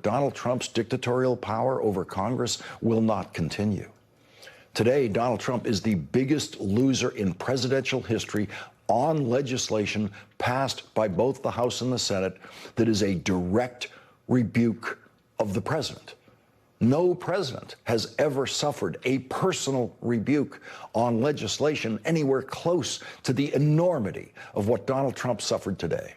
Donald Trump's dictatorial power over Congress will not continue. Today, Donald Trump is the biggest loser in presidential history on legislation passed by both the House and the Senate that is a direct rebuke of the president. No president has ever suffered a personal rebuke on legislation anywhere close to the enormity of what Donald Trump suffered today.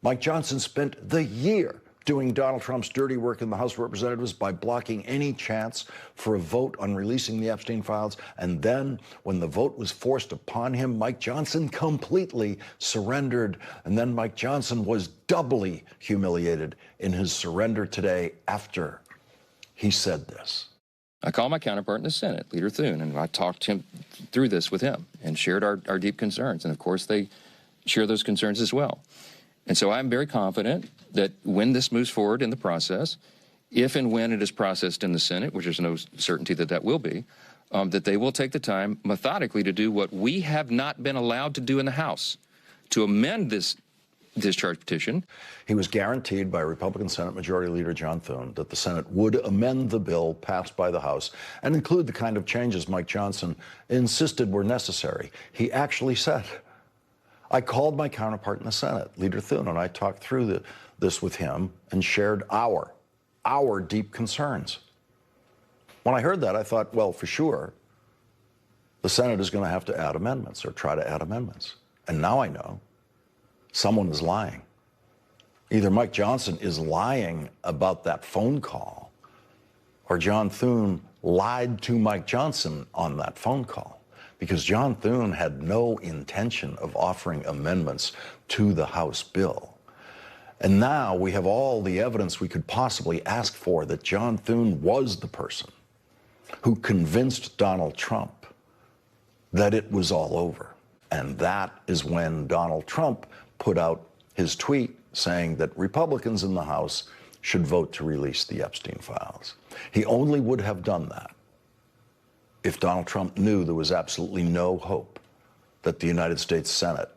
Mike Johnson spent the year doing Donald Trump's dirty work in the House of Representatives by blocking any chance for a vote on releasing the Epstein files. And then, when the vote was forced upon him, Mike Johnson completely surrendered. And then Mike Johnson was doubly humiliated in his surrender today after he said this. I called my counterpart in the Senate, Leader Thune, and I talked him through this with him and shared our deep concerns. And of course, they share those concerns as well. And so I'm very confident that when this moves forward in the process, if and when it is processed in the Senate, which there's no certainty that that will be, that they will take the time methodically to do what we have not been allowed to do in the House, to amend this discharge petition. He was guaranteed by Republican Senate Majority Leader John Thune that the Senate would amend the bill passed by the House and include the kind of changes Mike Johnson insisted were necessary. He actually said, I called my counterpart in the Senate, Leader Thune, and I talked through this with him and shared our deep concerns. When I heard that, I thought, well, for sure, the Senate is going to have to add amendments or try to add amendments. And now I know someone is lying. Either Mike Johnson is lying about that phone call, or John Thune lied to Mike Johnson on that phone call. Because John Thune had no intention of offering amendments to the House bill. And now we have all the evidence we could possibly ask for that John Thune was the person who convinced Donald Trump that it was all over. And that is when Donald Trump put out his tweet saying that Republicans in the House should vote to release the Epstein files. He only would have done that if Donald Trump knew there was absolutely no hope that the United States Senate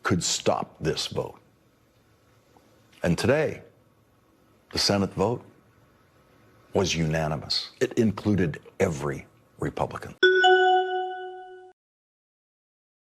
could stop this vote. And today, the Senate vote was unanimous. It included every Republican.